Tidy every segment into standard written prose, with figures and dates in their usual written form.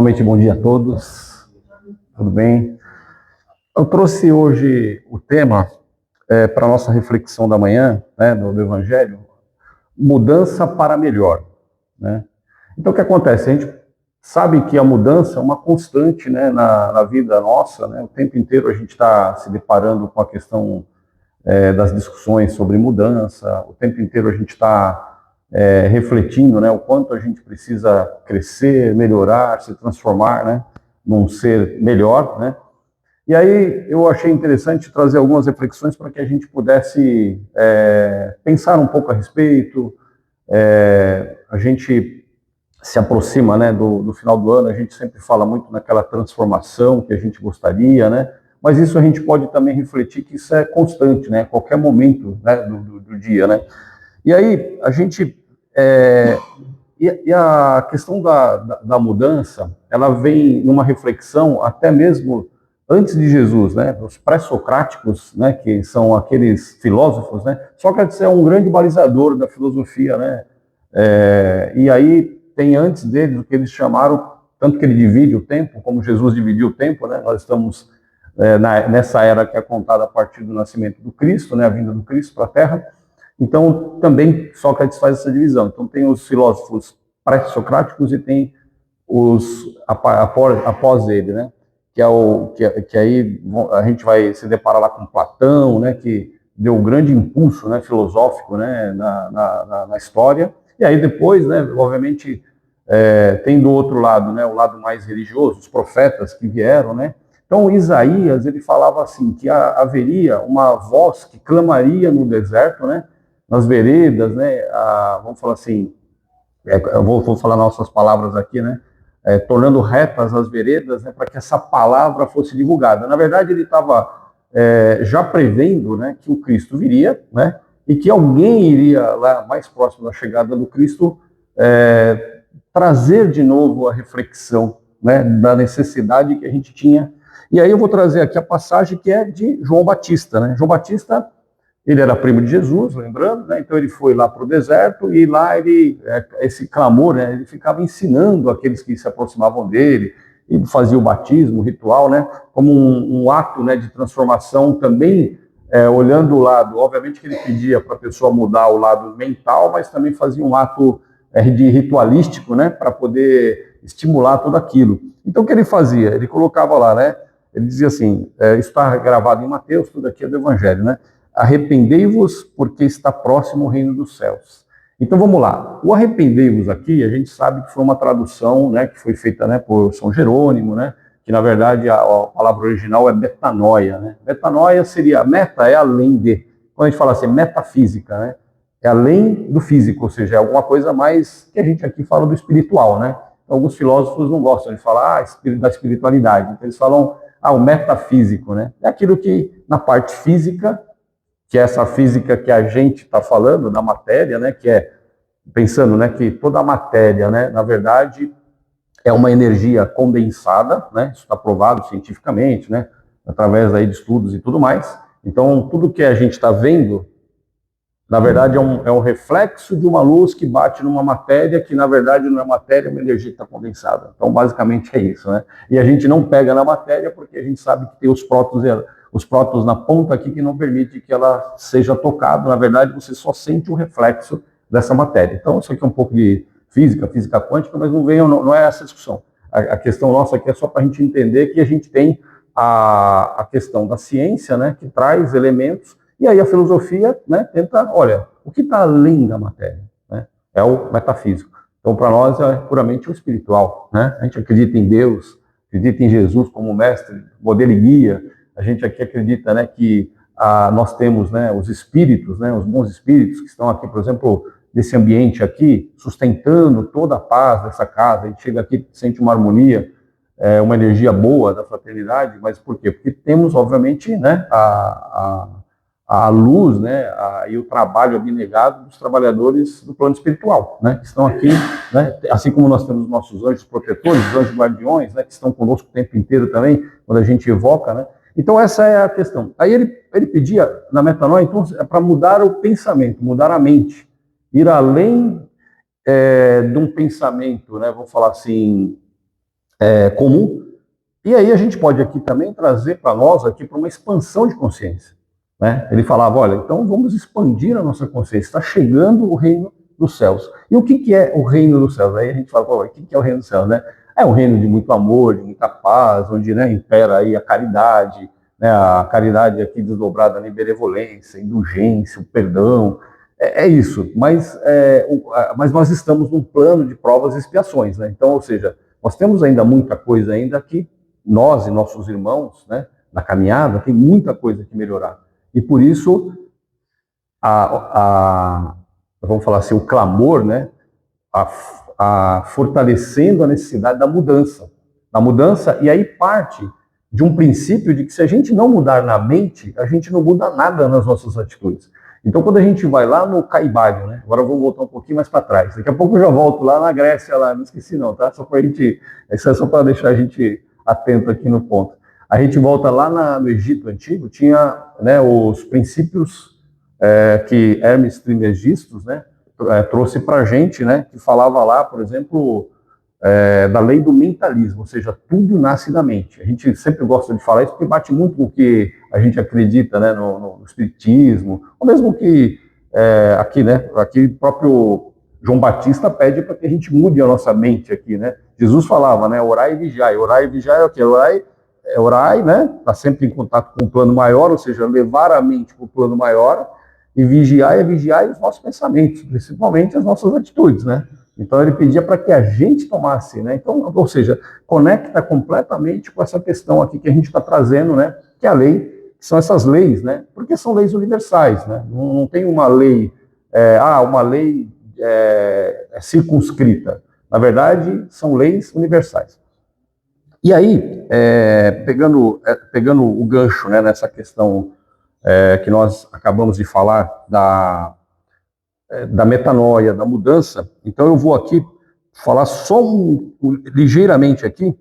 Realmente, bom dia a todos, tudo bem? Eu trouxe hoje o tema para a nossa reflexão da manhã, né, do Evangelho, mudança para melhor. Né? Então, o que acontece? A gente sabe que a mudança é uma constante, né, na vida nossa, né? O tempo inteiro a gente está se deparando com a questão das discussões sobre mudança, o tempo inteiro a gente está refletindo, né, o quanto a gente precisa crescer, melhorar, se transformar, né, num ser melhor, né? E aí eu achei interessante trazer algumas reflexões para que a gente pudesse pensar um pouco a respeito. A gente se aproxima, né, do final do ano, a gente sempre fala muito naquela transformação que a gente gostaria, né? Mas isso a gente pode também refletir que isso é constante, né? Qualquer momento, né, do dia, né? E aí a gente e a questão da mudança, ela vem numa reflexão até mesmo antes de Jesus, né? Os pré-socráticos, né? Que são aqueles filósofos, né? Sócrates é um grande balizador da filosofia, né? E aí tem antes dele o que eles chamaram, tanto que ele divide o tempo, como Jesus dividiu o tempo, né? Nós estamos nessa era que é contada a partir do nascimento do Cristo, né? A vinda do Cristo para a Terra. Então, também Sócrates faz essa divisão. Então, tem os filósofos pré-socráticos e tem os após ele, né? Que aí a gente vai se deparar lá com Platão, né? Que deu um grande impulso, né? Filosófico, né? Na história. E aí depois, né? Obviamente, tem do outro lado, né? O lado mais religioso, os profetas que vieram, né? Então, Isaías, ele falava assim, que haveria uma voz que clamaria no deserto, né? Nas veredas, né? Vamos falar assim, eu vou falar nossas palavras aqui, né? Tornando retas as veredas, né? Para que essa palavra fosse divulgada. Na verdade, ele estava já prevendo, né? Que o Cristo viria, né? E que alguém iria lá mais próximo da chegada do Cristo trazer de novo a reflexão, né? Da necessidade que a gente tinha. E aí eu vou trazer aqui a passagem que é de João Batista, né? João Batista, ele era primo de Jesus, lembrando, né? Então ele foi lá para o deserto e lá esse clamor, né? Ele ficava ensinando aqueles que se aproximavam dele, e fazia o batismo, o ritual, né? Como um ato, né, de transformação também, olhando o lado, obviamente que ele pedia para a pessoa mudar o lado mental, mas também fazia um ato de ritualístico, né? Para poder estimular tudo aquilo. Então o que ele fazia? Ele colocava lá, né? Ele dizia assim, isso está gravado em Mateus, tudo aqui é do Evangelho, né? Arrependei-vos porque está próximo o reino dos céus. Então vamos lá. O arrependei-vos aqui, a gente sabe que foi uma tradução, né, que foi feita, né, por São Jerônimo, né, que na verdade a palavra original é metanoia, né? Metanoia seria, meta é além de. Quando a gente fala assim, metafísica, né? É além do físico, ou seja, é alguma coisa mais que a gente aqui fala do espiritual, né? Alguns filósofos não gostam de falar da espiritualidade, então eles falam o metafísico, né? É aquilo que na parte física, que é essa física que a gente está falando, da matéria, né? Que é pensando, né? Que toda a matéria, né? Na verdade, é uma energia condensada, né? Isso está provado cientificamente, né? Através aí de estudos e tudo mais. Então, tudo que a gente está vendo, na verdade, é um reflexo de uma luz que bate numa matéria que, na verdade, não é matéria, é uma energia que está condensada. Então, basicamente, é isso, né? E a gente não pega na matéria porque a gente sabe que tem os prótons na ponta aqui que não permite que ela seja tocada. Na verdade, você só sente o reflexo dessa matéria. Então, isso aqui é um pouco de física quântica, mas não é essa discussão. A questão nossa aqui é só para a gente entender que a gente tem a questão da ciência, né, que traz elementos, e aí a filosofia, né, tenta, olha, o que está além da matéria, né, é o metafísico. Então, para nós, é puramente o espiritual, né? A gente acredita em Deus, acredita em Jesus como mestre, modelo e guia. A gente aqui acredita, né, que nós temos, né, os espíritos, né, os bons espíritos que estão aqui, por exemplo, nesse ambiente aqui, sustentando toda a paz dessa casa. A gente chega aqui, sente uma harmonia, uma energia boa da fraternidade, mas por quê? Porque temos, obviamente, né, a luz, né, e o trabalho abnegado dos trabalhadores do plano espiritual, né, que estão aqui, né, assim como nós temos nossos anjos protetores, os anjos guardiões, né, que estão conosco o tempo inteiro também, quando a gente evoca, né. Então essa é a questão. Aí ele pedia na metanoia, então, para mudar o pensamento, mudar a mente, ir além de um pensamento, né, vamos falar assim, comum. E aí a gente pode aqui também trazer para nós aqui para uma expansão de consciência, né? Ele falava, olha, então vamos expandir a nossa consciência, está chegando o reino dos céus. E o que é o reino dos céus? Aí a gente fala, o que é o reino dos céus, né? É um reino de muito amor, de muita paz, onde, né, impera aí a caridade, né, a caridade aqui desdobrada em benevolência, indulgência, o perdão, é isso. Mas nós estamos num plano de provas e expiações, né? Então, ou seja, nós temos ainda muita coisa ainda que nós e nossos irmãos, né, na caminhada, tem muita coisa que melhorar. E por isso, vamos falar assim, o clamor, né, fortalecendo a necessidade da mudança, e aí parte de um princípio de que se a gente não mudar na mente, a gente não muda nada nas nossas atitudes. Então, quando a gente vai lá no Caibalion, né, agora eu vou voltar um pouquinho mais para trás, daqui a pouco eu já volto lá na Grécia, lá, não esqueci não, tá? Isso é só para deixar a gente atento aqui no ponto. A gente volta lá no Egito Antigo, tinha, né, os princípios que Hermes Trismegisto, né, trouxe para a gente, né, que falava lá, por exemplo, da lei do mentalismo, ou seja, tudo nasce da mente. A gente sempre gosta de falar isso porque bate muito com o que a gente acredita, né, no espiritismo, ou mesmo que aqui, né, aqui próprio João Batista pede para que a gente mude a nossa mente aqui, né? Jesus falava, né, orai e vigiai. Orai e vigiai é o quê? Orai, né, está sempre em contato com o plano maior, ou seja, levar a mente para o plano maior, e vigiai os nossos pensamentos, principalmente as nossas atitudes, né? Então ele pedia para que a gente tomasse, né? Então, ou seja, conecta completamente com essa questão aqui que a gente está trazendo, né? Que é a lei, que são essas leis, né? Porque são leis universais, né? Não tem uma lei, uma lei circunscrita. Na verdade, são leis universais. E aí, pegando o gancho, né, nessa questão que nós acabamos de falar da metanoia, da mudança, então eu vou aqui falar só ligeiramente aqui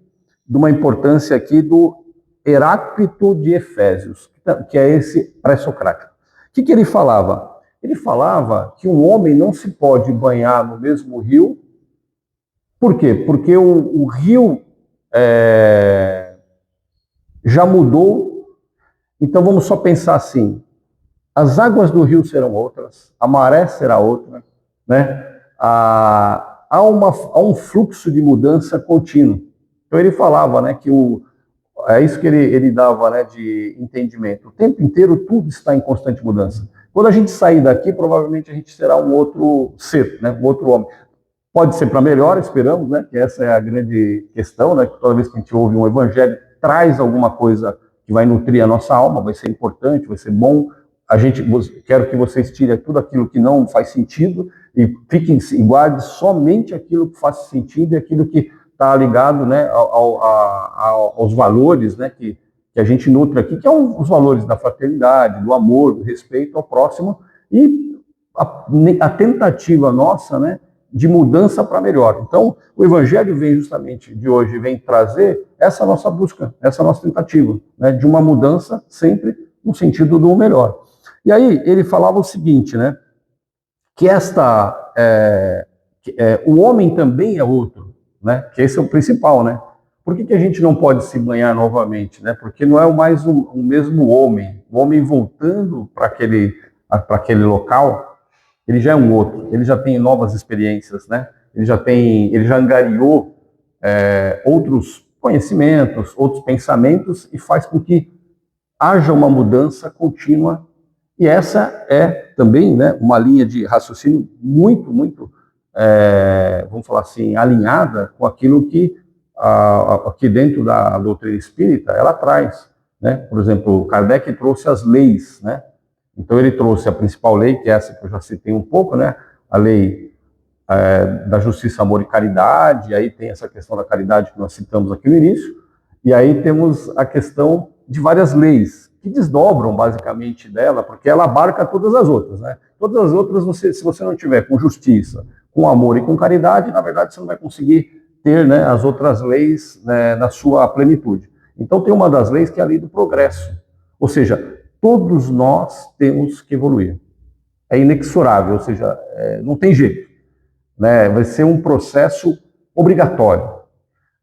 de uma importância aqui do Heráclito de Efésios, que é esse pré-socrático. O que ele falava? Ele falava que um homem não se pode banhar no mesmo rio. Por quê? Porque o rio já mudou. Então vamos só pensar assim, as águas do rio serão outras, a maré será outra, né? Há um fluxo de mudança contínuo. Então ele falava, né, que é isso que ele dava, né, de entendimento. O tempo inteiro tudo está em constante mudança. Quando a gente sair daqui, provavelmente a gente será um outro ser, né, um outro homem. Pode ser para melhor, esperamos, né, que essa é a grande questão, né, que toda vez que a gente ouve um evangelho, traz alguma coisa que vai nutrir a nossa alma, vai ser importante, vai ser bom. Quero que vocês tirem tudo aquilo que não faz sentido e guardem somente aquilo que faz sentido e aquilo que está ligado, né, aos valores, né, que a gente nutre aqui, que são os valores da fraternidade, do amor, do respeito ao próximo e a tentativa nossa, né, de mudança para melhor. Então, o Evangelho vem justamente de hoje, vem trazer essa nossa busca, essa nossa tentativa, né, de uma mudança sempre no sentido do melhor. E aí ele falava o seguinte, né, que o homem também é outro, né, que esse é o principal, né. Por que a gente não pode se banhar novamente, né? Porque não é mais o mesmo homem. O homem voltando para aquele local, ele já é um outro, ele já tem novas experiências, né? Ele já angariou outros conhecimentos, outros pensamentos e faz com que haja uma mudança contínua. E essa é também, né, uma linha de raciocínio muito, muito, vamos falar assim, alinhada com aquilo que aqui dentro da doutrina espírita ela traz, né? Por exemplo, Kardec trouxe as leis, né? Então ele trouxe a principal lei, que é essa que eu já citei um pouco, né? A lei da justiça, amor e caridade. E aí tem essa questão da caridade que nós citamos aqui no início. E aí temos a questão de várias leis que desdobram basicamente dela, porque ela abarca todas as outras, né? Todas as outras, se você não tiver com justiça, com amor e com caridade, na verdade você não vai conseguir ter, né, as outras leis, né, na sua plenitude. Então tem uma das leis que é a lei do progresso. Ou seja, todos nós temos que evoluir. É inexorável, ou seja, não tem jeito, né? Vai ser um processo obrigatório.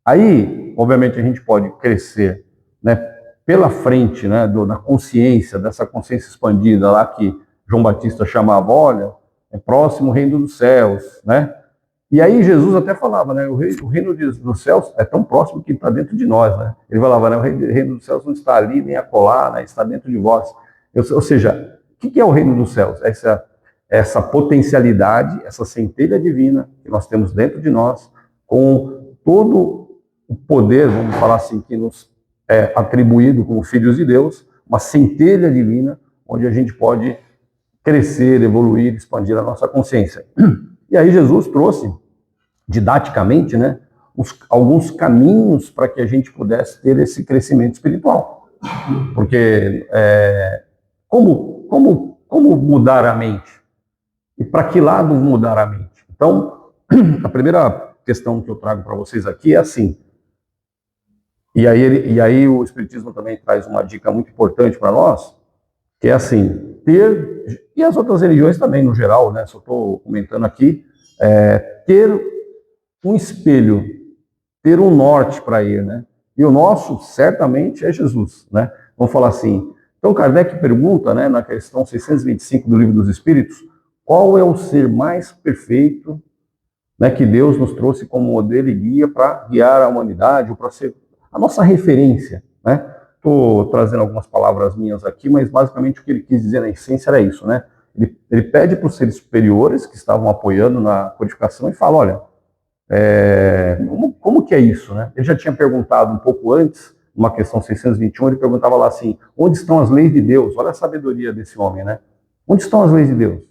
Aí, obviamente a gente pode crescer, né, pela frente, né, da consciência, dessa consciência expandida lá que João Batista chamava, olha, é próximo o reino dos céus, né? E aí Jesus até falava, né, o reino dos céus é tão próximo que está dentro de nós, né? Ele falava, né, o reino dos céus não está ali nem acolá, né, está dentro de vós. Ou seja, o que é o reino dos céus? Essa potencialidade, essa centelha divina que nós temos dentro de nós, com todo o poder, vamos falar assim, que nos é atribuído como filhos de Deus, uma centelha divina, onde a gente pode crescer, evoluir, expandir a nossa consciência. E aí Jesus trouxe, didaticamente, né, alguns caminhos para que a gente pudesse ter esse crescimento espiritual. Porque como mudar a mente? E para que lado mudar a mente? Então, a primeira questão que eu trago para vocês aqui é assim. E aí o Espiritismo também traz uma dica muito importante para nós, que é assim, e as outras religiões também, no geral, né? Só estou comentando aqui, ter um espelho, ter um norte para ir, né? E o nosso, certamente, é Jesus, né? Vamos falar assim. Então, Kardec pergunta, né, na questão 625 do Livro dos Espíritos, qual é o ser mais perfeito, né, que Deus nos trouxe como modelo e guia para guiar a humanidade, ou para ser a nossa referência, né? Estou trazendo algumas palavras minhas aqui, mas basicamente o que ele quis dizer na essência era isso, né? Ele pede para os seres superiores que estavam apoiando na codificação e fala, olha, como que é isso, né? Ele já tinha perguntado um pouco antes, numa questão 621, ele perguntava lá assim, onde estão as leis de Deus? Olha a sabedoria desse homem, né? Onde estão as leis de Deus?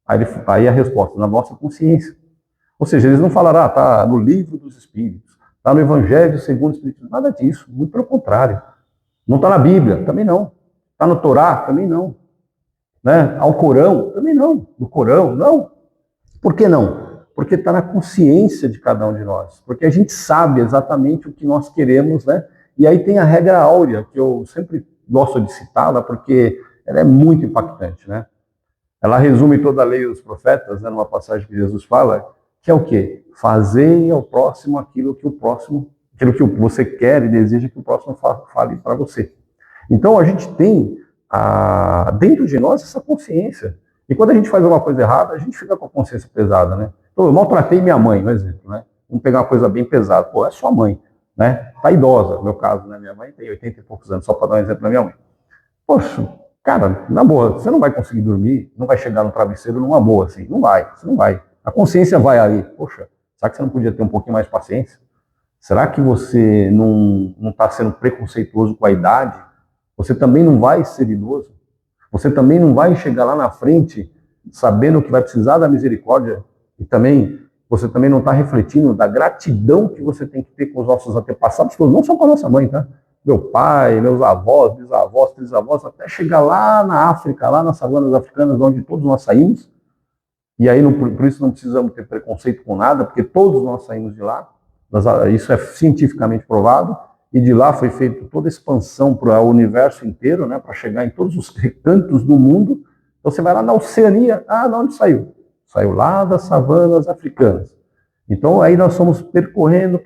Aí a resposta, na nossa consciência. Ou seja, eles não falaram, está no livro dos Espíritos, está no Evangelho segundo o Espiritismo, nada disso, muito pelo contrário. Não está na Bíblia, também não. Está no Torá, também não. Né? Ao Corão, também não. No Corão, não. Por que não? Porque está na consciência de cada um de nós. Porque a gente sabe exatamente o que nós queremos, né? E aí tem a regra áurea, que eu sempre gosto de citá-la, porque ela é muito impactante, né? Ela resume toda a lei dos profetas, né, numa passagem que Jesus fala, que é o quê? Fazei ao próximo aquilo que você quer e deseja que o próximo fale para você. Então a gente tem dentro de nós essa consciência. E quando a gente faz alguma coisa errada, a gente fica com a consciência pesada, né? Então, eu maltratei minha mãe, por exemplo, né? Vamos pegar uma coisa bem pesada. Pô, é sua mãe, né? Tá idosa, no meu caso, né? Minha mãe tem 80 e poucos anos, só para dar um exemplo da minha mãe. Poxa, cara, na boa, você não vai conseguir dormir, não vai chegar no travesseiro numa boa, assim. Não vai, você não vai. A consciência vai aí. Poxa, será que você não podia ter um pouquinho mais de paciência? Será que você não está sendo preconceituoso com a idade? Você também não vai ser idoso? Você também não vai chegar lá na frente sabendo que vai precisar da misericórdia? E também, você também não está refletindo da gratidão que você tem que ter com os nossos antepassados, não só com a nossa mãe, tá? Meu pai, meus avós, bisavós, trisavós, até chegar lá na África, lá nas savanas africanas, onde todos nós saímos. E aí, por isso não precisamos ter preconceito com nada, porque todos nós saímos de lá. Isso é cientificamente provado. E de lá foi feita toda a expansão para o universo inteiro, né, para chegar em todos os recantos do mundo. Então você vai lá na Oceania, de onde saiu? Saiu lá das savanas africanas. Então aí nós fomos percorrendo,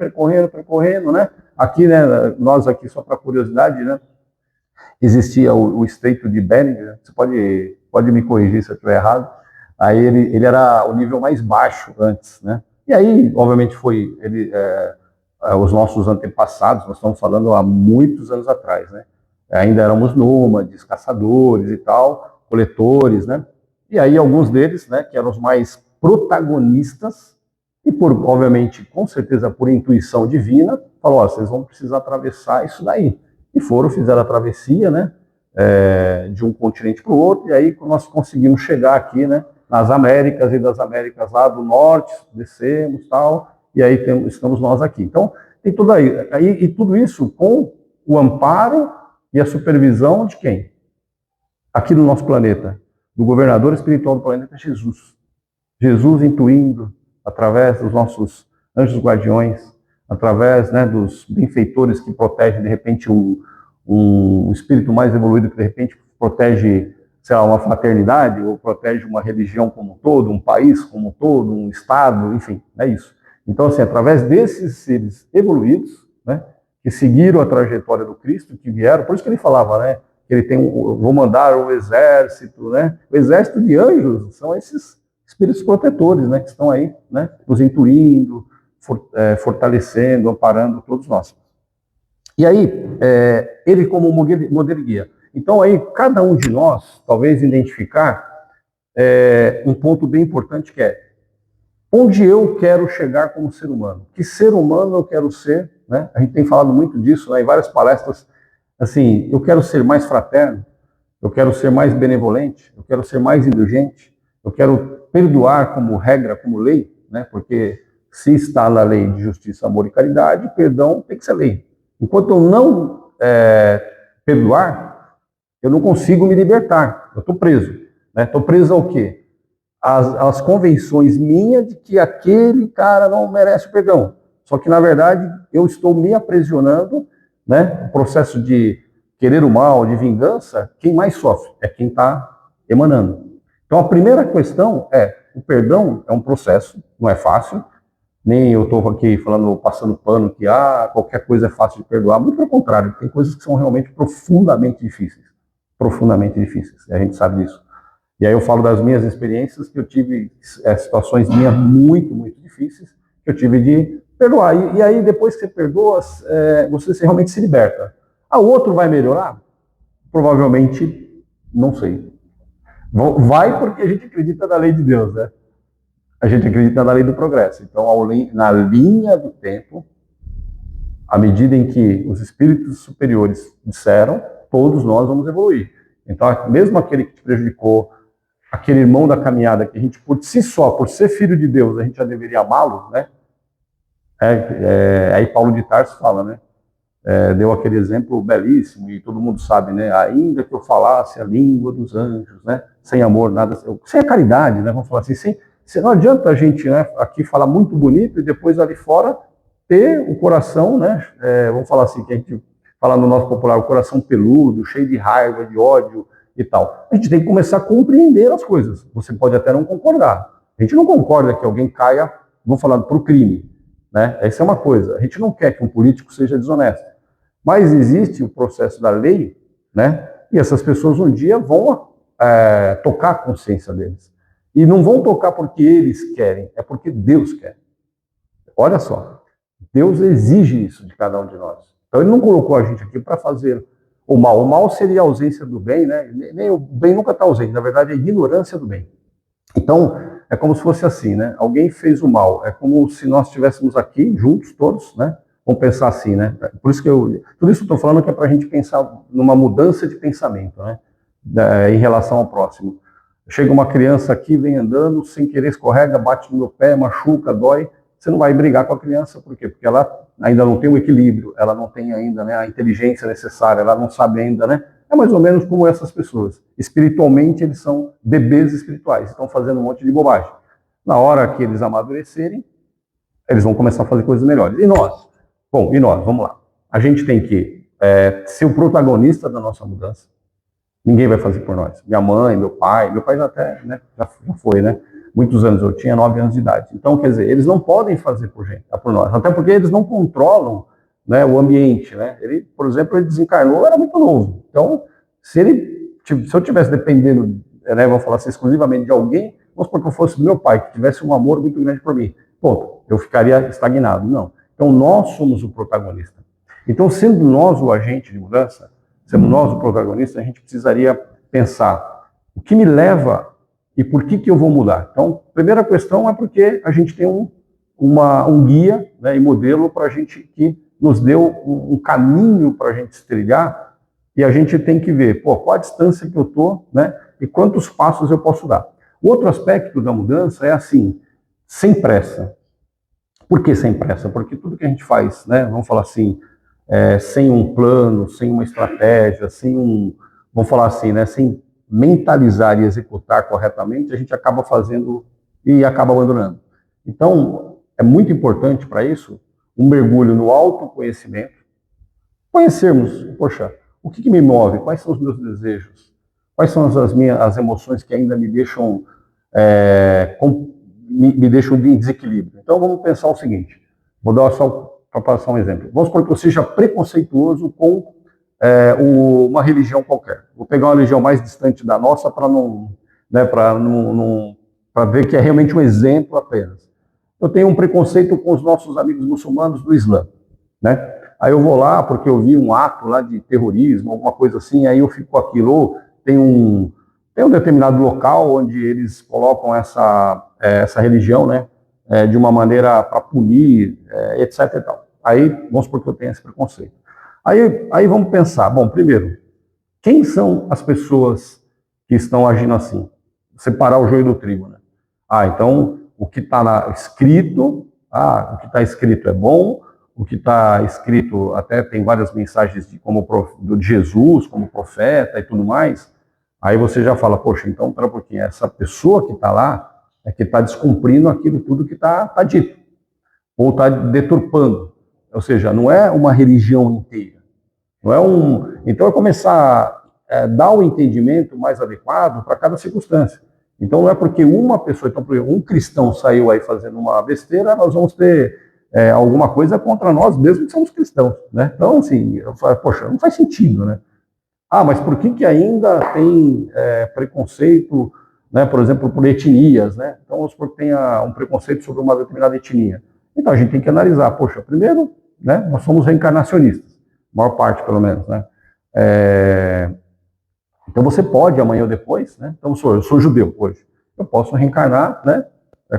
né? Aqui, né, nós aqui, só para curiosidade, né, existia o Estreito de Bering, né? Você pode me corrigir se eu estiver errado. Aí ele era o nível mais baixo antes, né? E aí, obviamente, os nossos antepassados, nós estamos falando há muitos anos atrás, né? Ainda éramos nômades, caçadores e tal, coletores, né? E aí alguns deles, né, que eram os mais protagonistas, e obviamente, com certeza, por intuição divina, falou, vocês vão precisar atravessar isso daí. E fizeram a travessia, né, de um continente para o outro, e aí nós conseguimos chegar aqui, né, nas Américas, e das Américas lá do norte, descemos, tal, e aí estamos nós aqui. Então, tem tudo aí. E tudo isso com o amparo e a supervisão de quem? Aqui no nosso planeta. Do governador espiritual do planeta, Jesus. Jesus intuindo, através dos nossos anjos guardiões, através, né, dos benfeitores que protegem, de repente, um espírito mais evoluído que, de repente, protege, sei lá, uma fraternidade, ou protege uma religião como um todo, um país como um todo, um estado, enfim, é isso. Então, assim, através desses seres evoluídos, né, que seguiram a trajetória do Cristo, que vieram, por isso que ele falava, né, que ele tem vou mandar um exército, né, o exército de anjos são esses espíritos protetores, né, que estão aí, né, nos intuindo, fortalecendo, amparando todos nós. E aí, ele como modelo e guia. Então aí, cada um de nós, talvez identificar um ponto bem importante que é onde eu quero chegar como ser humano. Que ser humano eu quero ser, né? A gente tem falado muito disso, né, em várias palestras, assim, eu quero ser mais fraterno, eu quero ser mais benevolente, eu quero ser mais indulgente, eu quero perdoar como regra, como lei, né? Porque se está na lei de justiça, amor e caridade, perdão tem que ser lei. Enquanto eu não perdoar, eu não consigo me libertar, eu estou preso. Estou preso ao quê? As convenções minhas de que aquele cara não merece perdão. Só que, na verdade, eu estou me aprisionando, né? O processo de querer o mal, de vingança, quem mais sofre é quem está emanando. Então, a primeira questão o perdão é um processo, não é fácil, nem eu estou aqui falando, passando pano que qualquer coisa é fácil de perdoar, muito pelo contrário, tem coisas que são realmente profundamente difíceis, a gente sabe disso. E aí eu falo das minhas experiências, que eu tive situações minhas muito, muito difíceis, que eu tive de perdoar. E aí depois que você perdoa, você realmente se liberta. O outro vai melhorar? Provavelmente, não sei. Vai porque a gente acredita na lei de Deus, né? A gente acredita na lei do progresso. Então, na linha do tempo, à medida em que os espíritos superiores disseram, todos nós vamos evoluir. Então, mesmo aquele que te prejudicou, aquele irmão da caminhada, que a gente, por si só, por ser filho de Deus, a gente já deveria amá-lo, né? Aí Paulo de Tarso fala, né? Deu aquele exemplo belíssimo, e todo mundo sabe, né? Ainda que eu falasse a língua dos anjos, né? Sem amor, nada, sem a caridade, né? Vamos falar assim, não adianta a gente, né, aqui falar muito bonito e depois ali fora ter o coração, né? Vamos falar assim, que a gente fala no nosso popular, o coração peludo, cheio de raiva, de ódio e tal. A gente tem que começar a compreender as coisas. Você pode até não concordar. A gente não concorda que alguém caia, vamos falar, para o crime, né? Essa é uma coisa. A gente não quer que um político seja desonesto. Mas existe o processo da lei, né? E essas pessoas um dia vão tocar a consciência deles. E não vão tocar porque eles querem, é porque Deus quer. Olha só, Deus exige isso de cada um de nós. Então ele não colocou a gente aqui para fazer o mal. O mal seria a ausência do bem, né? Nem o bem nunca está ausente, na verdade é a ignorância do bem. Então, é como se fosse assim, né? Alguém fez o mal, é como se nós estivéssemos aqui, juntos, todos, né? Vamos pensar assim, né? Por isso que tudo isso que eu estou falando que é para a gente pensar numa mudança de pensamento, né? Em relação ao próximo. Chega uma criança aqui, vem andando, sem querer escorrega, bate no meu pé, machuca, dói. Você não vai brigar com a criança, por quê? Porque ela ainda não tem o equilíbrio, ela não tem ainda, né, a inteligência necessária, ela não sabe ainda, né? É mais ou menos como essas pessoas. Espiritualmente, eles são bebês espirituais, estão fazendo um monte de bobagem. Na hora que eles amadurecerem, eles vão começar a fazer coisas melhores. E nós? Bom, e nós? Vamos lá. A gente tem que ser o protagonista da nossa mudança. Ninguém vai fazer por nós. Minha mãe, meu pai já até, né, já foi, né? Muitos anos, eu tinha 9 anos de idade. Então, quer dizer, eles não podem fazer por nós, até porque eles não controlam, né, o ambiente, né? Ele, por exemplo, ele desencarnou, era muito novo. Então, se eu tivesse dependendo, né, vamos falar assim, exclusivamente de alguém, vamos supor que eu fosse do meu pai, que tivesse um amor muito grande por mim, ponto, eu ficaria estagnado. Não. Então, nós somos o protagonista. Então, sendo nós o agente de mudança, sendo nós o protagonista, a gente precisaria pensar o que me leva e por que eu vou mudar. Então, a primeira questão é porque a gente tem um guia, né, e modelo para a gente que nos deu um caminho para a gente se trilhar, e a gente tem que ver, qual a distância que eu estou, né, e quantos passos eu posso dar. Outro aspecto da mudança é assim, sem pressa. Por que sem pressa? Porque tudo que a gente faz, né, vamos falar assim, sem um plano, sem uma estratégia, vamos falar assim, né, sem mentalizar e executar corretamente, a gente acaba fazendo e acaba abandonando. Então, é muito importante para isso um mergulho no autoconhecimento, conhecermos, poxa, o que me move, quais são os meus desejos, quais são as emoções que ainda me deixam me deixam em desequilíbrio. Então, vamos pensar o seguinte, vou dar só para passar um exemplo. Vamos supor que eu seja preconceituoso com uma religião qualquer. Vou pegar uma religião mais distante da nossa para não, né, para ver que é realmente um exemplo apenas. Eu tenho um preconceito com os nossos amigos muçulmanos do Islã, né? Aí eu vou lá porque eu vi um ato lá de terrorismo, alguma coisa assim, aí eu fico com aquilo. Ou tem um determinado local onde eles colocam essa religião, né, de uma maneira para punir, etc. e tal. Aí vamos supor que eu tenho esse preconceito. Aí vamos pensar, bom, primeiro, quem são as pessoas que estão agindo assim? Separar o joio do trigo, né? Então o que está escrito, o que está escrito é bom, o que está escrito, até tem várias mensagens de Jesus como profeta e tudo mais. Aí você já fala, poxa, então para porque essa pessoa que está lá é que está descumprindo aquilo tudo que está dito, ou está deturpando. Ou seja, não é uma religião inteira. Não é então é começar a dar o entendimento mais adequado para cada circunstância. Então não é porque uma pessoa, então um cristão saiu aí fazendo uma besteira, nós vamos ter alguma coisa contra nós mesmos que somos cristãos, né? Então assim, eu falo, poxa, não faz sentido, né? Mas por que ainda tem preconceito, né, por exemplo, por etnias, né? Então vamos supor que tenha um preconceito sobre uma determinada etnia. Então a gente tem que analisar, poxa, primeiro, né, nós somos reencarnacionistas, a maior parte pelo menos, né? Então você pode, amanhã ou depois, né? Então eu sou judeu hoje. Eu posso reencarnar, né?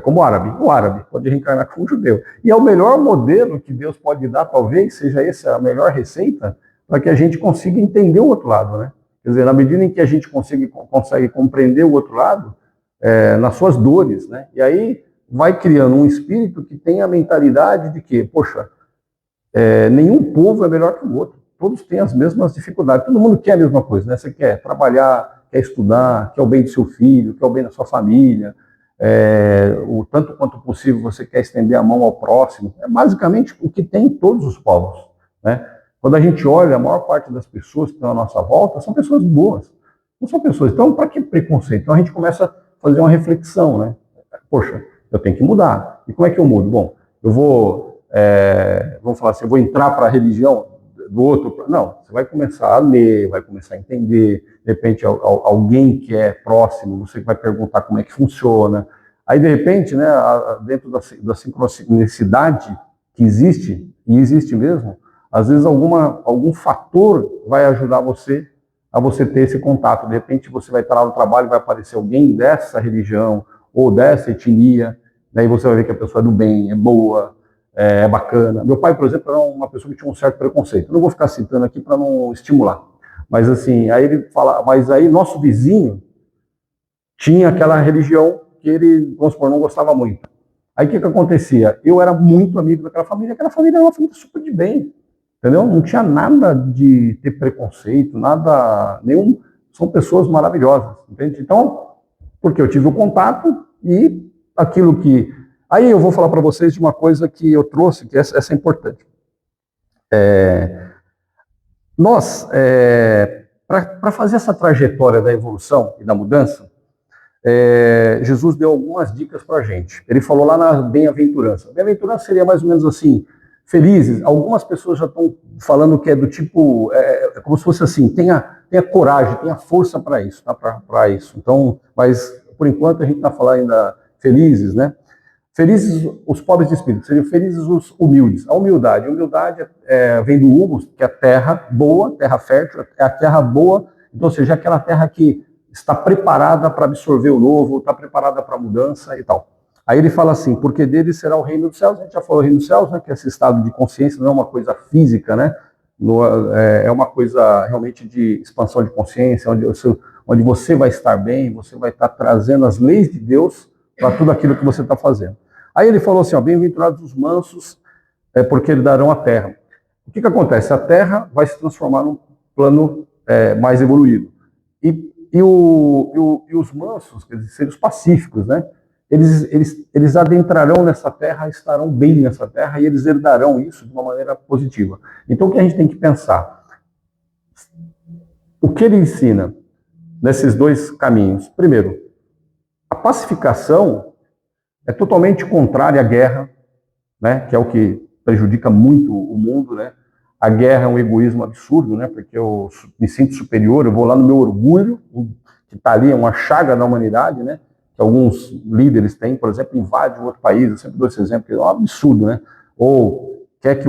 Como árabe. O árabe pode reencarnar como judeu. E é o melhor modelo que Deus pode dar, talvez, seja essa a melhor receita, para que a gente consiga entender o outro lado, né? Quer dizer, na medida em que a gente consegue compreender o outro lado, nas suas dores, né? E aí vai criando um espírito que tem a mentalidade de que, poxa, nenhum povo é melhor que o outro. Todos têm as mesmas dificuldades. Todo mundo quer a mesma coisa, né? Você quer trabalhar, quer estudar, quer o bem do seu filho, quer o bem da sua família. O tanto quanto possível você quer estender a mão ao próximo. É basicamente o que tem em todos os povos, né? Quando a gente olha, a maior parte das pessoas que estão à nossa volta são pessoas boas. Não são pessoas. Então, para que preconceito? Então a gente começa a fazer uma reflexão, né? Poxa, eu tenho que mudar. E como é que eu mudo? Bom, eu vamos falar assim, eu vou entrar para a religião do outro. Não, você vai começar a ler, vai começar a entender. De repente, alguém que é próximo, você vai perguntar como é que funciona. Aí, de repente, né, dentro da sincronicidade que existe, e existe mesmo, às vezes algum fator vai ajudar você a você ter esse contato. De repente, você vai estar lá no trabalho e vai aparecer alguém dessa religião ou dessa etnia, daí você vai ver que a pessoa é do bem, é boa, é bacana. Meu pai, por exemplo, era uma pessoa que tinha um certo preconceito. Eu não vou ficar citando aqui para não estimular. Mas assim, aí ele fala, mas aí nosso vizinho tinha aquela religião que ele, vamos supor, não gostava muito. Aí o que acontecia? Eu era muito amigo daquela família era uma família super de bem, entendeu? Não tinha nada de ter preconceito, nada, nenhum, são pessoas maravilhosas, entende? Então, porque eu tive o contato e aquilo que... Aí eu vou falar para vocês de uma coisa que eu trouxe, que essa é importante. Para fazer essa trajetória da evolução e da mudança, Jesus deu algumas dicas para a gente. Ele falou lá na bem-aventurança. Bem-aventurança seria mais ou menos assim, felizes. Algumas pessoas já estão falando que é do tipo, como se fosse assim, tenha coragem, tenha força para isso, tá? Para isso. Então, mas por enquanto a gente está falando ainda felizes, né? Felizes os pobres de espírito, seriam felizes os humildes. A humildade vem do humus, que é a terra boa, terra fértil, é a terra boa, então, ou seja, aquela terra que está preparada para absorver o novo, está preparada para a mudança e tal. Aí ele fala assim, porque dele será o reino dos céus. A gente já falou reino dos céus, né, que esse estado de consciência não é uma coisa física, né? É uma coisa realmente de expansão de consciência, onde você vai estar bem, você vai estar trazendo as leis de Deus para tudo aquilo que você está fazendo. Aí ele falou assim, bem-aventurados os mansos, porque eles darão a terra. O que acontece? A terra vai se transformar num plano mais evoluído. E os mansos, quer dizer, os pacíficos, né? Eles adentrarão nessa terra, estarão bem nessa terra e eles herdarão isso de uma maneira positiva. Então, o que a gente tem que pensar? O que ele ensina nesses dois caminhos? Primeiro, a pacificação é totalmente contrária à guerra, né? Que é o que prejudica muito o mundo, né? A guerra é um egoísmo absurdo, né? Porque eu me sinto superior, eu vou lá no meu orgulho, que está ali, é uma chaga da humanidade, né? Que alguns líderes têm, por exemplo, invade um outro país, eu sempre dou esse exemplo, que é um absurdo, né? Ou quer que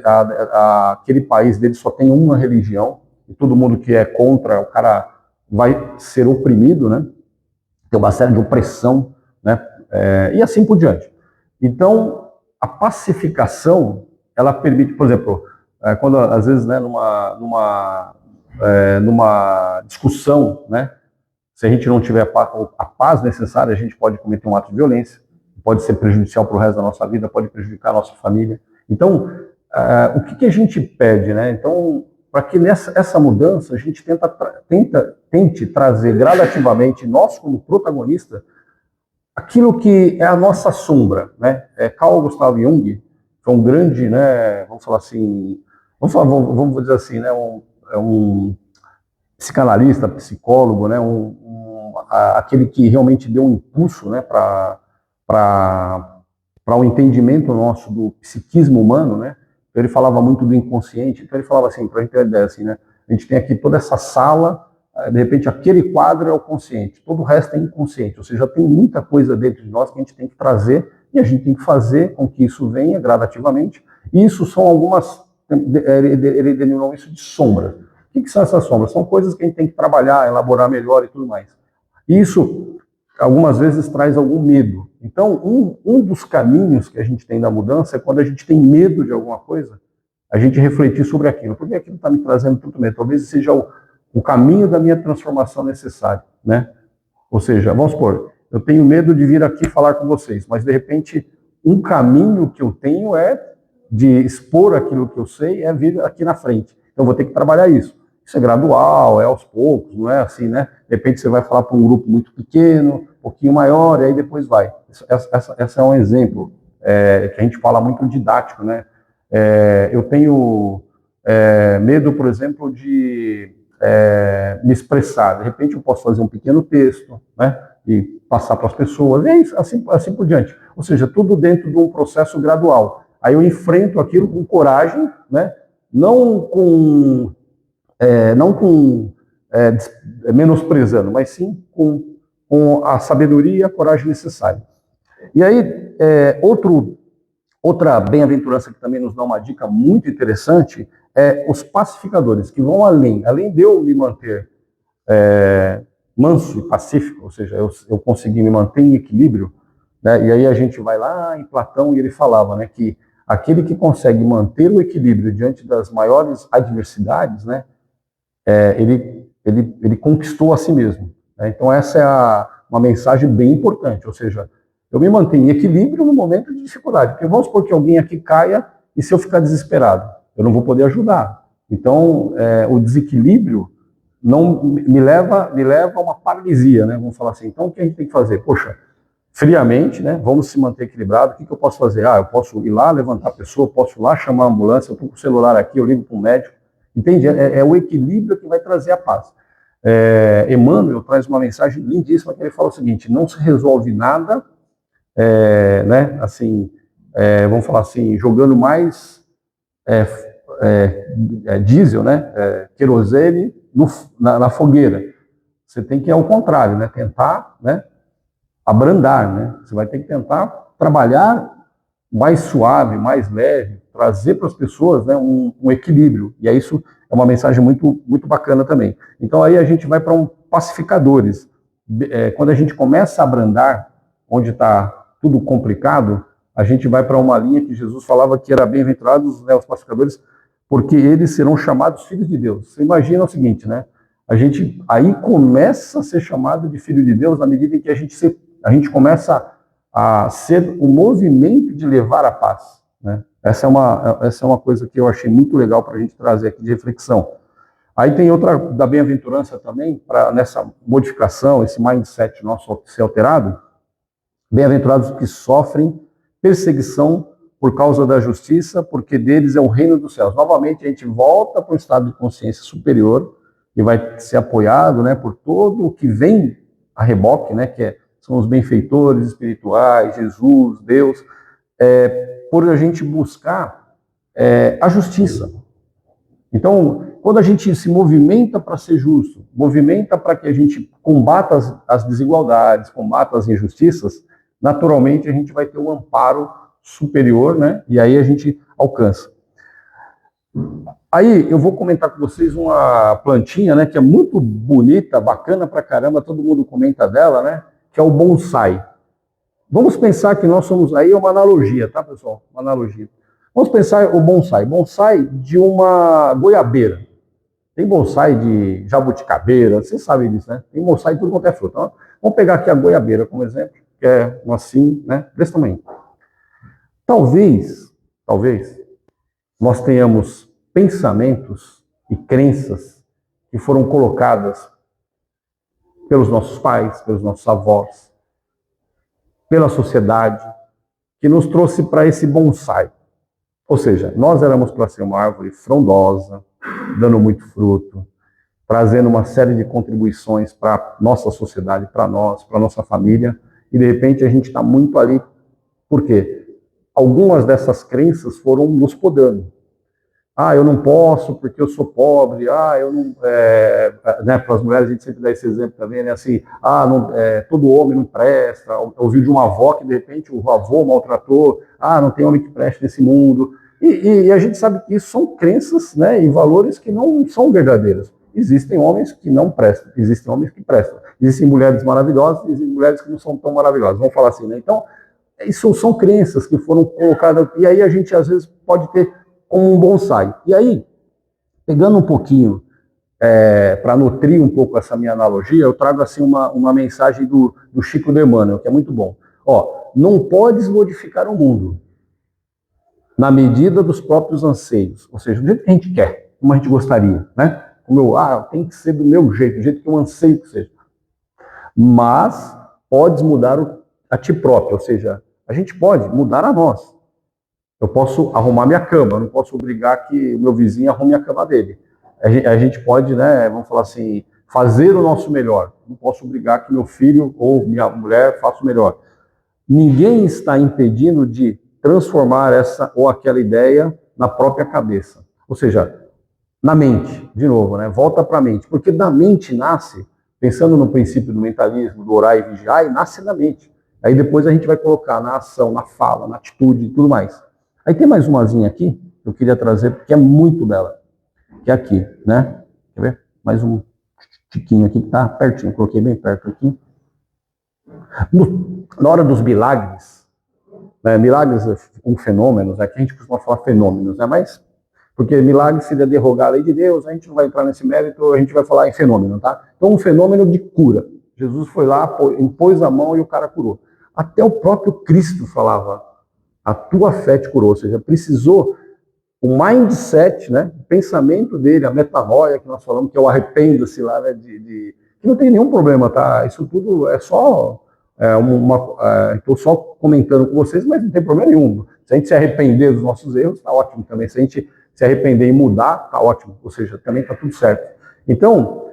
aquele país dele só tenha uma religião, e todo mundo que é contra, o cara vai ser oprimido, né? Tem uma série de opressão, né? E assim por diante. Então, a pacificação, ela permite, por exemplo, quando às vezes, né, numa discussão, né, se a gente não tiver a paz necessária, a gente pode cometer um ato de violência, pode ser prejudicial para o resto da nossa vida, pode prejudicar a nossa família. Então, o que a gente pede, né? Então, para que essa mudança a gente tente trazer gradativamente, nós como protagonista, aquilo que é a nossa sombra, né? Carl Gustav Jung foi um grande, né? Vamos falar assim, vamos dizer assim, né? Um psicanalista, psicólogo, né? Aquele que realmente deu um impulso, né? Para o entendimento nosso do psiquismo humano, né? Então, ele falava muito do inconsciente. Então ele falava assim, para a gente ter uma ideia assim, né? A gente tem aqui toda essa sala, de repente aquele quadro é o consciente, todo o resto é inconsciente. Ou seja, tem muita coisa dentro de nós que a gente tem que trazer e a gente tem que fazer com que isso venha gradativamente. E isso são algumas, ele denominou isso de sombras. O que são essas sombras? São coisas que a gente tem que trabalhar, elaborar melhor e tudo mais. Isso, algumas vezes, traz algum medo. Então, um dos caminhos que a gente tem da mudança é quando a gente tem medo de alguma coisa, a gente refletir sobre aquilo. Por que aquilo está me trazendo tanto medo? Talvez seja o caminho da minha transformação necessário, né? Ou seja, vamos supor, eu tenho medo de vir aqui falar com vocês, mas, de repente, um caminho que eu tenho é de expor aquilo que eu sei, é vir aqui na frente. Então, eu vou ter que trabalhar isso. Isso é gradual, é aos poucos, não é assim, né? De repente você vai falar para um grupo muito pequeno, um pouquinho maior, e aí depois vai. Essa é um exemplo que a gente fala muito didático, né? Eu tenho medo, por exemplo, de me expressar. De repente eu posso fazer um pequeno texto, né? E passar para as pessoas, e assim por diante. Ou seja, tudo dentro de um processo gradual. Aí eu enfrento aquilo com coragem, né? Não com menosprezando, mas sim com a sabedoria e a coragem necessária. E aí, outra bem-aventurança que também nos dá uma dica muito interessante é os pacificadores, que vão além de eu me manter manso e pacífico, ou seja, eu consegui me manter em equilíbrio, né? E aí a gente vai lá em Platão e ele falava, né, que aquele que consegue manter o equilíbrio diante das maiores adversidades, né, ele conquistou a si mesmo, né? Então essa é uma mensagem bem importante, ou seja, eu me mantenho em equilíbrio no momento de dificuldade, porque vamos supor que alguém aqui caia e se eu ficar desesperado, eu não vou poder ajudar. Então o desequilíbrio não me leva a uma paralisia, né? Vamos falar assim. Então o que a gente tem que fazer? Poxa, friamente, né? Vamos se manter equilibrado. O que eu posso fazer? Eu posso ir lá levantar a pessoa, posso ir lá chamar a ambulância, eu estou com o celular aqui, eu ligo para um médico. Entende? É o equilíbrio que vai trazer a paz. Emmanuel traz uma mensagem lindíssima que ele fala o seguinte: não se resolve nada, né? Assim, vamos falar assim, jogando mais diesel, né? Querosene na fogueira. Você tem que, ao contrário, né? Tentar, né? Abrandar, né? Você vai ter que tentar trabalhar mais suave, mais leve, trazer para as pessoas, né, um equilíbrio. E isso é uma mensagem muito, muito bacana também. Então aí a gente vai para pacificadores. Quando a gente começa a abrandar, onde está tudo complicado, a gente vai para uma linha que Jesus falava que era bem-aventurados, né, os pacificadores, porque eles serão chamados filhos de Deus. Você imagina o seguinte, né? A gente aí começa a ser chamado de filho de Deus na medida em que a gente começa a ser o movimento de levar a paz, né? Essa é uma coisa que eu achei muito legal para a gente trazer aqui de reflexão. Aí tem outra da bem-aventurança também, para nessa modificação, esse mindset nosso ser alterado. Bem-aventurados que sofrem perseguição por causa da justiça, porque deles é o reino dos céus. Novamente a gente volta para um estado de consciência superior e vai ser apoiado, né, por todo o que vem a reboque, né, são os benfeitores espirituais, Jesus, Deus, por a gente buscar a justiça. Então, quando a gente se movimenta para ser justo, movimenta para que a gente combata as desigualdades, combata as injustiças, naturalmente a gente vai ter um amparo superior, né? E aí a gente alcança. Aí eu vou comentar com vocês uma plantinha, né, que é muito bonita, bacana pra caramba, todo mundo comenta dela, né, que é o bonsai. Vamos pensar que nós somos, aí é uma analogia, tá, pessoal? Uma analogia. Vamos pensar o bonsai. Bonsai de uma goiabeira. Tem bonsai de jabuticabeira, vocês sabem disso, né? Tem bonsai de tudo quanto é fruta. Então, vamos pegar aqui a goiabeira como exemplo, que é assim, né, desse tamanho. Talvez, nós tenhamos pensamentos e crenças que foram colocadas pelos nossos pais, pelos nossos avós, pela sociedade, que nos trouxe para esse bonsai. Ou seja, nós éramos para ser uma árvore frondosa, dando muito fruto, trazendo uma série de contribuições para a nossa sociedade, para nós, para a nossa família, e de repente a gente está muito ali. Por quê? Algumas dessas crenças foram nos podando. Eu não posso porque eu sou pobre. Eu não. Né, para as mulheres a gente sempre dá esse exemplo também, né? Assim, não, todo homem não presta. Ouviu de uma avó que de repente o avô maltratou. Não tem homem que preste nesse mundo. E a gente sabe que isso são crenças, né, e valores que não são verdadeiros. Existem homens que não prestam, existem homens que prestam. Existem mulheres maravilhosas, existem mulheres que não são tão maravilhosas. Vamos falar assim, né? Então, isso são crenças que foram colocadas. E aí a gente às vezes pode ter como um bonsai. E aí, pegando um pouquinho, para nutrir um pouco essa minha analogia, eu trago assim uma mensagem do Chico de Emmanuel, que é muito bom. Não podes modificar o mundo na medida dos próprios anseios, ou seja, do jeito que a gente quer, como a gente gostaria, né? Como tem que ser do meu jeito, do jeito que eu anseio que seja. Mas podes mudar a ti próprio, ou seja, a gente pode mudar a nós. Eu posso arrumar minha cama, eu não posso obrigar que o meu vizinho arrume a cama dele. A gente pode, né, vamos falar assim, fazer o nosso melhor. Não posso obrigar que meu filho ou minha mulher faça o melhor. Ninguém está impedindo de transformar essa ou aquela ideia na própria cabeça. Ou seja, na mente, de novo, né? Volta para a mente. Porque da mente nasce, pensando no princípio do mentalismo, do orar e vigiar, nasce da mente. Aí depois a gente vai colocar na ação, na fala, na atitude e tudo mais. Aí tem mais umazinha aqui, que eu queria trazer, porque é muito bela. Que é aqui, né? Quer ver? Mais um tiquinho aqui, que tá pertinho. Coloquei bem perto aqui. Na hora dos milagres, né? Milagres com fenômenos, aqui a gente costuma falar fenômenos, né? Mas, porque milagre seria derrogar a lei de Deus, a gente não vai entrar nesse mérito, a gente vai falar em fenômeno, tá? Então, um fenômeno de cura. Jesus foi lá, impôs a mão e o cara curou. Até o próprio Cristo falava, a tua fé te curou, ou seja, precisou o mindset, né, o pensamento dele, a metanoia que nós falamos, que é o arrependa-se lá, né, que não tem nenhum problema, tá? Isso tudo é só estou só comentando com vocês, mas não tem problema nenhum. Se a gente se arrepender dos nossos erros, tá ótimo também. Se a gente se arrepender e mudar, tá ótimo. Ou seja, também tá tudo certo. Então,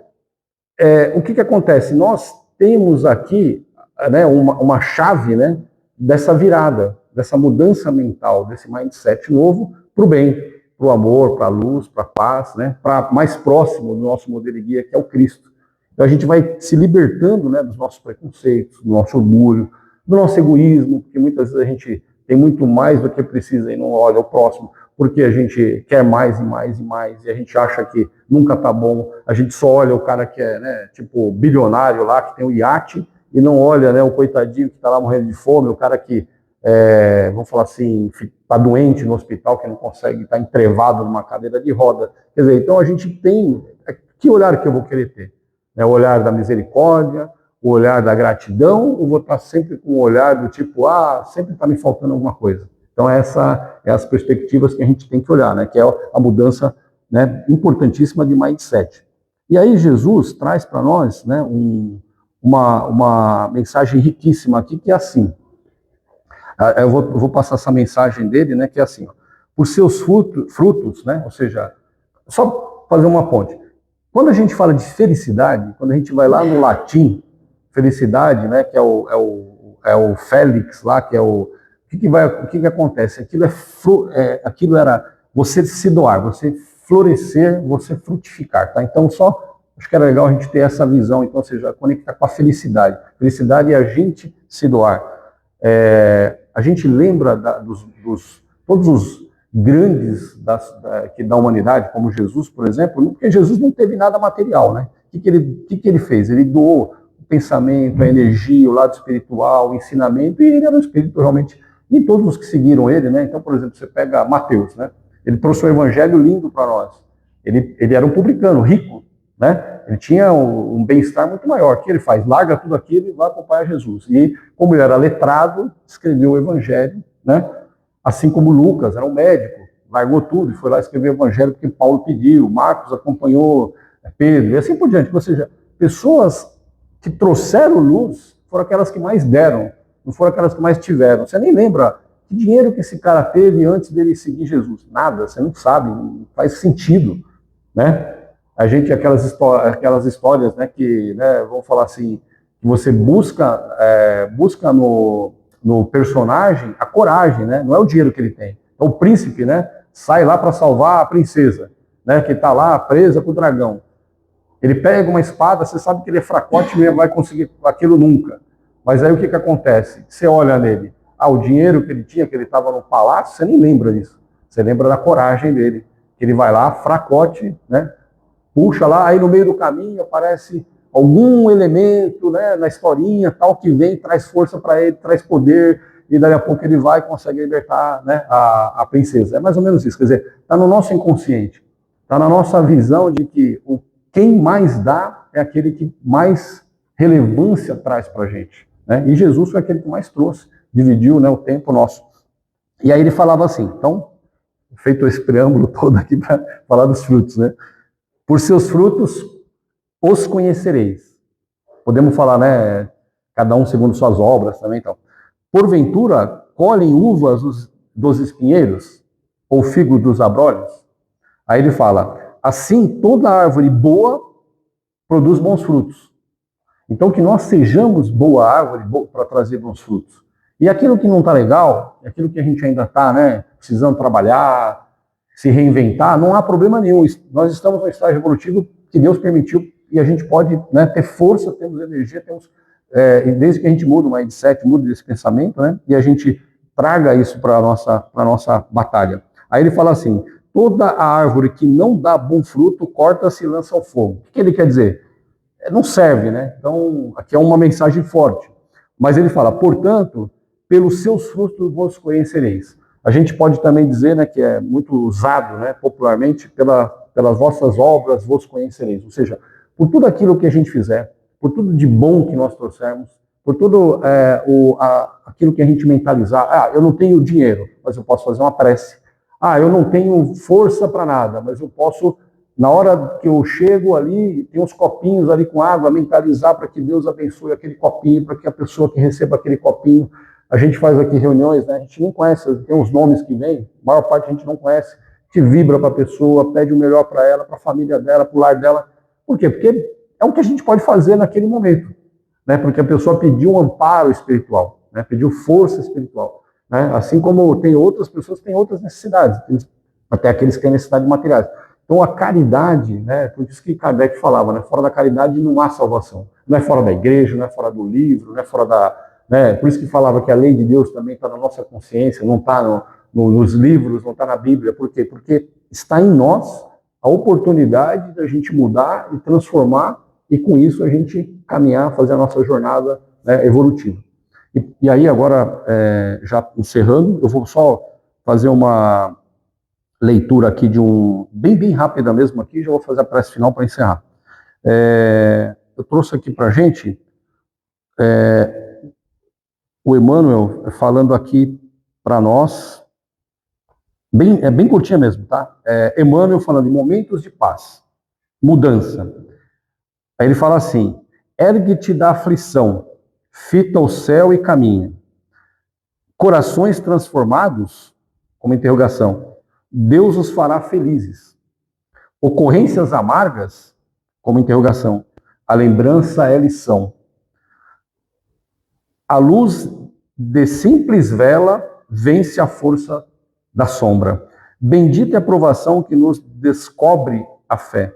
o que acontece? Nós temos aqui, né, uma chave, né, dessa virada, dessa mudança mental, desse mindset novo para o bem, para o amor, para a luz, para a paz, né, para mais próximo do nosso modelo de guia, que é o Cristo. Então a gente vai se libertando, né, dos nossos preconceitos, do nosso orgulho, do nosso egoísmo, porque muitas vezes a gente tem muito mais do que precisa e não olha o próximo, porque a gente quer mais e mais e mais, e a gente acha que nunca tá bom, a gente só olha o cara que é, né, tipo, bilionário lá, que tem um iate, e não olha, né, o coitadinho que está lá morrendo de fome, o cara que, vamos falar assim, está doente no hospital, que não consegue, está entrevado numa cadeira de roda. Quer dizer, então a gente tem, que olhar que eu vou querer ter? O olhar da misericórdia, o olhar da gratidão, ou vou estar sempre com o olhar do tipo, sempre está me faltando alguma coisa. Então essa é as perspectivas que a gente tem que olhar, né, que é a mudança, né, importantíssima de mindset. E aí Jesus traz para nós, né, uma mensagem riquíssima aqui, que é assim. Eu vou passar essa mensagem dele, né, que é assim, por seus frutos, né, ou seja, só fazer uma ponte. Quando a gente fala de felicidade, quando a gente vai lá no latim, felicidade, né, que é o Félix lá, que o que acontece? Aquilo era você se doar, você florescer, você frutificar, tá? Então, acho que era legal a gente ter essa visão, então, ou seja, conectar com a felicidade. Felicidade é a gente se doar. A gente lembra todos os grandes da humanidade, como Jesus, por exemplo, porque Jesus não teve nada material, né? O que ele fez? Ele doou o pensamento, a energia, o lado espiritual, o ensinamento, e ele era um espírito realmente, e todos os que seguiram ele, né? Então, por exemplo, você pega Mateus, né? Ele trouxe um evangelho lindo para nós. Ele era um publicano, rico, né? Ele tinha um bem-estar muito maior. O que ele faz? Larga tudo aquilo e vai acompanhar Jesus. E, como ele era letrado, escreveu o evangelho, né? Assim como Lucas, era um médico, largou tudo e foi lá escrever o evangelho porque Paulo pediu, Marcos acompanhou Pedro, e assim por diante. Ou seja, pessoas que trouxeram luz foram aquelas que mais deram, não foram aquelas que mais tiveram. Você nem lembra que dinheiro que esse cara teve antes dele seguir Jesus. Nada, você não sabe, não faz sentido, né? A gente, aquelas histórias, né, que, né, vamos falar assim, que você busca no personagem a coragem, né? Não é o dinheiro que ele tem. Então o príncipe, né, sai lá para salvar a princesa, né, que está lá presa com o dragão. Ele pega uma espada, você sabe que ele é fracote e não vai conseguir aquilo nunca. Mas aí o que acontece? Você olha nele, o dinheiro que ele tinha, que ele estava no palácio, você nem lembra disso. Você lembra da coragem dele. Que ele vai lá, fracote, né, puxa lá, aí no meio do caminho aparece algum elemento, né, na historinha, tal, que vem, traz força para ele, traz poder, e daí a pouco ele vai e consegue libertar, né, a princesa. É mais ou menos isso, quer dizer, está no nosso inconsciente, está na nossa visão de que quem mais dá é aquele que mais relevância traz para a gente, né? E Jesus foi aquele que mais trouxe, dividiu, né, o tempo nosso. E aí ele falava assim, então, feito esse preâmbulo todo aqui para falar dos frutos, né? Por seus frutos os conhecereis. Podemos falar, né? Cada um segundo suas obras também. Então. Porventura, colhem uvas dos espinheiros? Ou figo dos abrolhos? Aí ele fala, assim toda árvore boa produz bons frutos. Então que nós sejamos boa árvore para trazer bons frutos. E aquilo que não está legal, aquilo que a gente ainda está, né, precisando trabalhar, se reinventar, não há problema nenhum. Nós estamos no estágio evolutivo que Deus permitiu e a gente pode, né, ter força, temos energia, desde que a gente muda o mindset, muda esse pensamento, né, e a gente traga isso para a nossa batalha. Aí ele fala assim, toda a árvore que não dá bom fruto, corta-se e lança ao fogo. O que ele quer dizer? Não serve, né? Então, aqui é uma mensagem forte. Mas ele fala, portanto, pelos seus frutos vos conhecereis. A gente pode também dizer, né, que é muito usado, né, popularmente, pelas vossas obras vos conhecereis. Ou seja, por tudo aquilo que a gente fizer, por tudo de bom que nós trouxermos, por tudo aquilo que a gente mentalizar. Eu não tenho dinheiro, mas eu posso fazer uma prece. Eu não tenho força para nada, mas eu posso, na hora que eu chego ali, tem uns copinhos ali com água, mentalizar para que Deus abençoe aquele copinho, para que a pessoa que receba aquele copinho. A gente faz aqui reuniões, né? A gente nem conhece, tem uns nomes que vêm, a maior parte a gente não conhece. A gente vibra para a pessoa, pede o melhor para ela, para a família dela, para o lar dela. Por quê? Porque é o que a gente pode fazer naquele momento, né? Porque a pessoa pediu um amparo espiritual, né? Pediu força espiritual, né? Assim como tem outras pessoas que têm outras necessidades, até aqueles que têm necessidade de materiais. Então a caridade, né? Por isso que Kardec falava, né? Fora da caridade não há salvação. Não é fora da igreja, não é fora do livro, não é fora da... Né? Por isso que falava que a lei de Deus também está na nossa consciência, não está nos livros, não está na Bíblia. Por quê? Porque está em nós a oportunidade da gente mudar e transformar, e com isso a gente caminhar, fazer a nossa jornada, né, evolutiva. E aí agora, já encerrando, eu vou só fazer uma leitura aqui de bem rápida mesmo aqui, já vou fazer a prece final para encerrar. Eu trouxe aqui para a gente o Emmanuel falando aqui para nós, bem curtinha mesmo, tá? Emmanuel falando em momentos de paz, mudança. Aí ele fala assim, ergue-te da aflição, fita o céu e caminha. Corações transformados, como interrogação, Deus os fará felizes. Ocorrências amargas, como interrogação, a lembrança é lição. A luz de simples vela vence a força da sombra. Bendita é a provação que nos descobre a fé.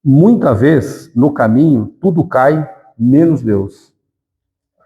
Muita vez, no caminho, tudo cai, menos Deus.